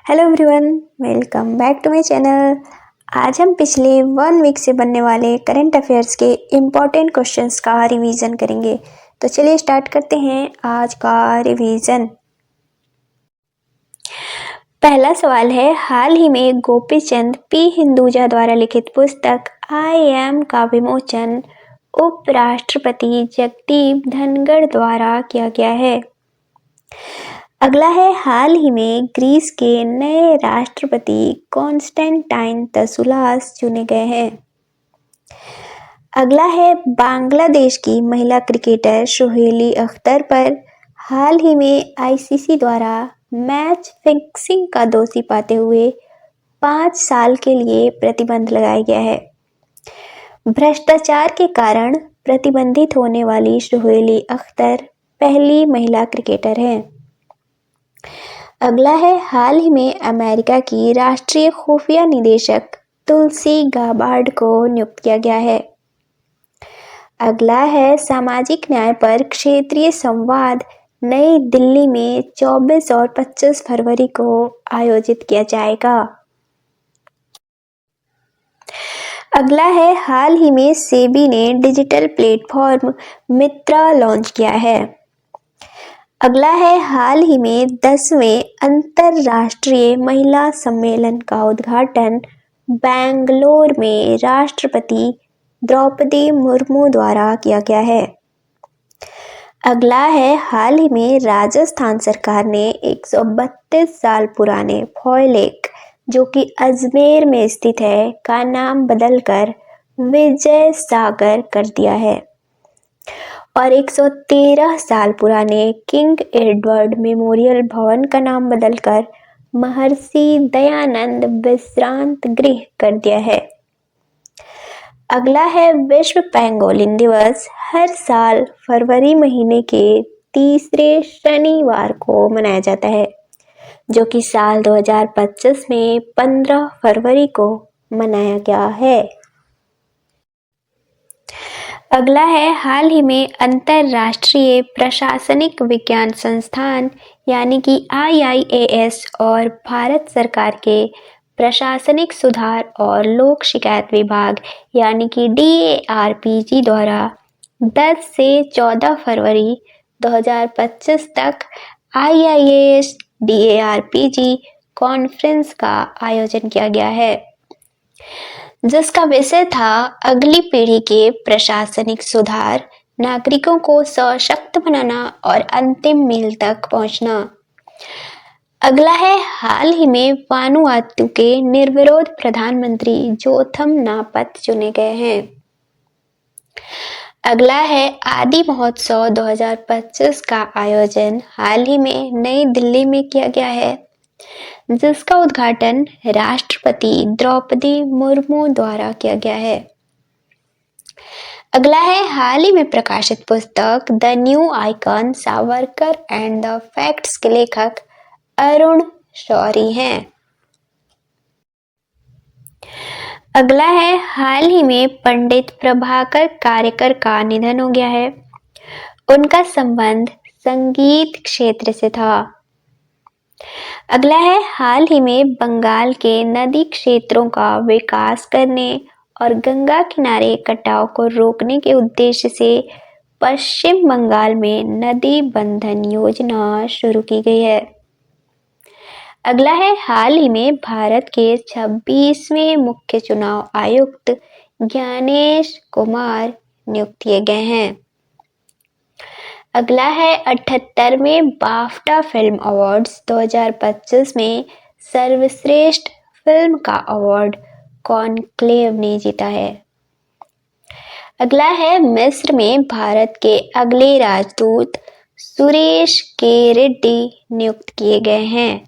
Hello everyone, welcome back to my channel. आज हम पिछले 1 वीक से बनने वाले करंट अफेयर्स के इम्पॉर्टेंट क्वेश्चंस का रिवीजन करेंगे। तो चलिए स्टार्ट करते हैं आज का रिवीजन। पहला सवाल है, हाल ही में गोपी चंद पी हिंदुजा द्वारा लिखित पुस्तक आई एम का विमोचन उपराष्ट्रपति जगदीप धनखड़ द्वारा किया गया है। अगला है, हाल ही में ग्रीस के नए राष्ट्रपति कॉन्स्टेंटाइन तसुलास चुने गए हैं। अगला है, बांग्लादेश की महिला क्रिकेटर सोहेली अख्तर पर हाल ही में आईसीसी द्वारा मैच फिक्सिंग का दोषी पाते हुए 5 साल के लिए प्रतिबंध लगाया गया है। भ्रष्टाचार के कारण प्रतिबंधित होने वाली सोहेली अख्तर पहली महिला क्रिकेटर हैं। अगला है, हाल ही में अमेरिका की राष्ट्रीय खुफिया निदेशक तुलसी गाबार्ड को नियुक्त किया गया है। अगला है, सामाजिक न्याय पर क्षेत्रीय संवाद नई दिल्ली में 24 और 25 फरवरी को आयोजित किया जाएगा। अगला है, हाल ही में सेबी ने डिजिटल प्लेटफॉर्म मित्रा लॉन्च किया है। अगला है, हाल ही में 10वें अंतर्राष्ट्रीय महिला सम्मेलन का उद्घाटन बेंगलोर में राष्ट्रपति द्रौपदी मुर्मू द्वारा किया गया है। अगला है, हाल ही में राजस्थान सरकार ने 132 साल पुराने फॉय लेक, जो कि अजमेर में स्थित है, का नाम बदलकर विजय सागर कर दिया है और 113 साल पुराने किंग एडवर्ड मेमोरियल भवन का नाम बदलकर महर्षि दयानंद विश्रांत गृह कर दिया है। अगला है, विश्व पेंगोलिन दिवस हर साल फरवरी महीने के तीसरे शनिवार को मनाया जाता है, जो कि साल 2025 में 15 फरवरी को मनाया गया है। अगला है, हाल ही में अंतर्राष्ट्रीय प्रशासनिक विज्ञान संस्थान यानी कि IIAS और भारत सरकार के प्रशासनिक सुधार और लोक शिकायत विभाग यानी कि DARPG द्वारा 10 से 14 फरवरी 2025 तक IIAS DARPG कॉन्फ्रेंस का आयोजन किया गया है, जिसका विषय था अगली पीढ़ी के प्रशासनिक सुधार, नागरिकों को सशक्त बनाना और अंतिम मील तक पहुंचना। अगला है, हाल ही में वानुआतु के निर्विरोध प्रधानमंत्री जोथम नापत चुने गए हैं। अगला है, आदि महोत्सव 2025 का आयोजन हाल ही में नई दिल्ली में किया गया है, जिसका उद्घाटन राष्ट्रपति द्रौपदी मुर्मू द्वारा किया गया है। अगला है, हाल ही में प्रकाशित पुस्तक the new icon Savarkar and the facts के लेखक अरुण शौरी हैं। अगला है, हाल ही में पंडित प्रभाकर कारेकर का निधन हो गया है। उनका संबंध संगीत क्षेत्र से था। अगला है, हाल ही में बंगाल के नदी क्षेत्रों का विकास करने और गंगा किनारे कटाव को रोकने के उद्देश्य से पश्चिम बंगाल में नदी बंधन योजना शुरू की गई है। अगला है, हाल ही में भारत के 26वें मुख्य चुनाव आयुक्त ज्ञानेश कुमार नियुक्त किए गए हैं। अगला है, 78वें बाफ्टा फिल्म अवार्ड्स 2025 में सर्वश्रेष्ठ फिल्म का अवार्ड कॉन्क्लेव ने जीता है। अगला है, मिस्र में भारत के अगले राजदूत सुरेश के रेड्डी नियुक्त किए गए हैं।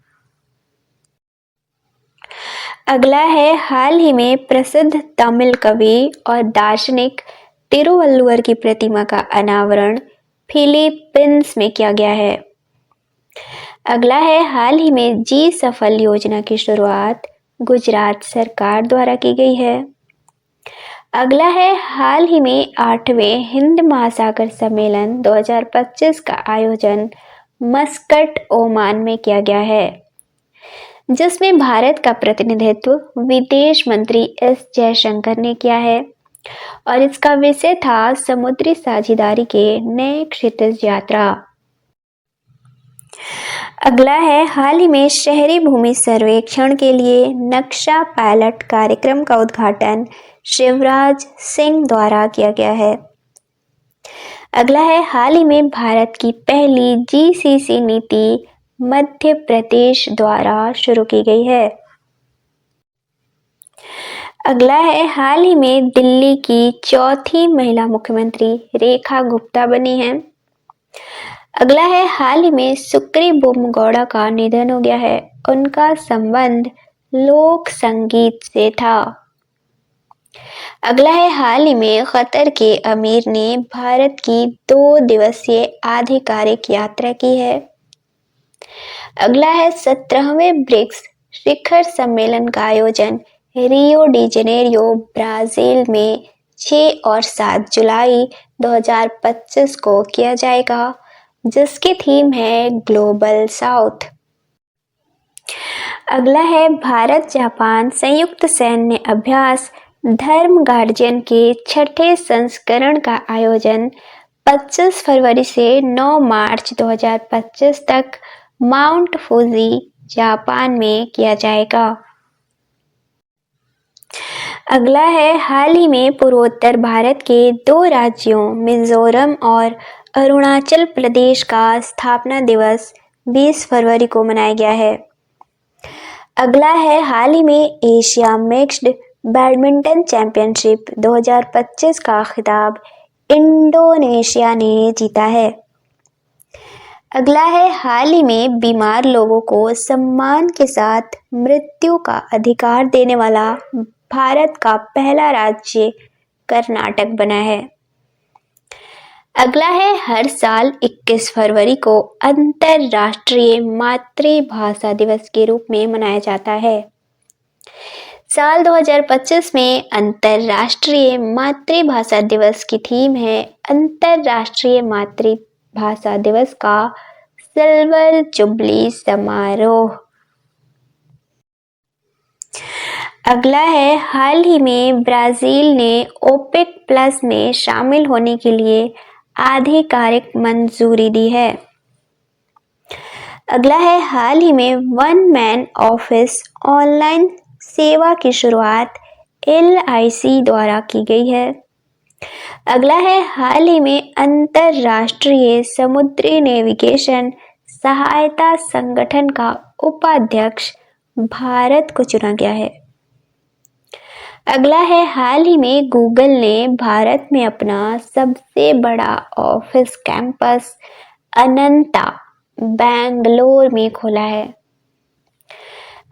अगला है, हाल ही में प्रसिद्ध तमिल कवि और दार्शनिक तिरुवल्लुवर की प्रतिमा का अनावरण फिलीपींस में किया गया है। अगला है, हाल ही में जी सफल योजना की शुरुआत गुजरात सरकार द्वारा की गई है। अगला है, हाल ही में 8वें हिंद महासागर सम्मेलन 2025 का आयोजन मस्कट ओमान में किया गया है, जिसमें भारत का प्रतिनिधित्व विदेश मंत्री एस जयशंकर ने किया है और इसका विषय था समुद्री साझेदारी के नए क्षितिज यात्रा। अगला है, हाल ही में शहरी भूमि सर्वेक्षण के लिए नक्शा पायलट कार्यक्रम का उद्घाटन शिवराज सिंह द्वारा किया गया है। अगला है, हाल ही में भारत की पहली जीसीसी नीति मध्य प्रदेश द्वारा शुरू की गई है। अगला है, हाल ही में दिल्ली की चौथी महिला मुख्यमंत्री रेखा गुप्ता बनी हैं। अगला है, हाल ही में सुक्री बोमगौड़ा का निधन हो गया है। उनका संबंध लोक संगीत से था। अगला है, हाल ही में कतर के अमीर ने भारत की 2 दिवसीय आधिकारिक यात्रा की है। अगला है, 17वें ब्रिक्स शिखर सम्मेलन का आयोजन रियो डी जेनेरियो ब्राजील में 6 और 7 जुलाई 2025 को किया जाएगा, जिसकी थीम है ग्लोबल साउथ। अगला है, भारत जापान संयुक्त सैन्य अभ्यास धर्म गार्जियन के 6ठे संस्करण का आयोजन 25 फरवरी से 9 मार्च 2025 तक माउंट फूजी जापान में किया जाएगा। अगला है, हाल ही में पूर्वोत्तर भारत के 2 राज्यों मिजोरम और अरुणाचल प्रदेश का स्थापना दिवस 20 फरवरी को मनाया गया है। अगला है, हाल ही में एशिया मिक्स्ड बैडमिंटन चैंपियनशिप 2025 का खिताब इंडोनेशिया ने जीता है। अगला है, हाल ही में बीमार लोगों को सम्मान के साथ मृत्यु का अधिकार देने वाला भारत का पहला राज्य कर्नाटक बना है। अगला है, हर साल 21 फरवरी को अंतर्राष्ट्रीय मातृभाषा दिवस के रूप में मनाया जाता है। साल 2025 में अंतर्राष्ट्रीय मातृभाषा दिवस की थीम है अंतर्राष्ट्रीय मातृभाषा दिवस का सिल्वर जुबली समारोह। अगला है, हाल ही में ब्राजील ने ओपेक प्लस में शामिल होने के लिए आधिकारिक मंजूरी दी है। अगला है, हाल ही में वन मैन ऑफिस ऑनलाइन सेवा की शुरुआत LIC द्वारा की गई है। अगला है, हाल ही में अंतर्राष्ट्रीय समुद्री नेविगेशन सहायता संगठन का उपाध्यक्ष भारत को चुना गया है। अगला है, हाल ही में गूगल ने भारत में अपना सबसे बड़ा ऑफिस कैंपस अनंता बेंगलोर में खोला है।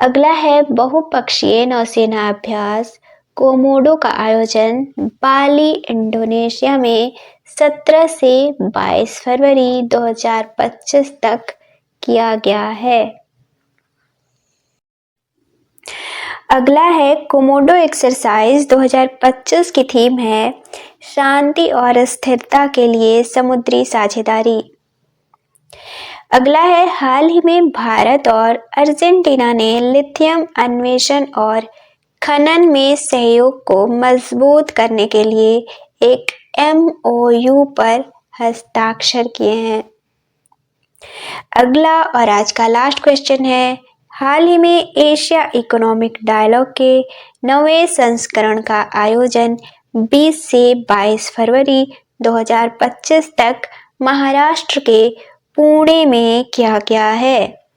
अगला है, बहुपक्षीय नौसेना अभ्यास कोमोडो का आयोजन बाली इंडोनेशिया में 17 से 22 फरवरी 2025 तक किया गया है। अगला है, कोमोडो एक्सरसाइज 2025 की थीम है शांति और स्थिरता के लिए समुद्री साझेदारी। अगला है, हाल ही में भारत और अर्जेंटीना ने लिथियम अन्वेषण और खनन में सहयोग को मजबूत करने के लिए एक MOU पर हस्ताक्षर किए हैं। अगला और आज का लास्ट क्वेश्चन है, हाल ही में एशिया इकोनॉमिक डायलॉग के 9वें संस्करण का आयोजन 20 से 22 फरवरी 2025 तक महाराष्ट्र के पुणे में किया गया है।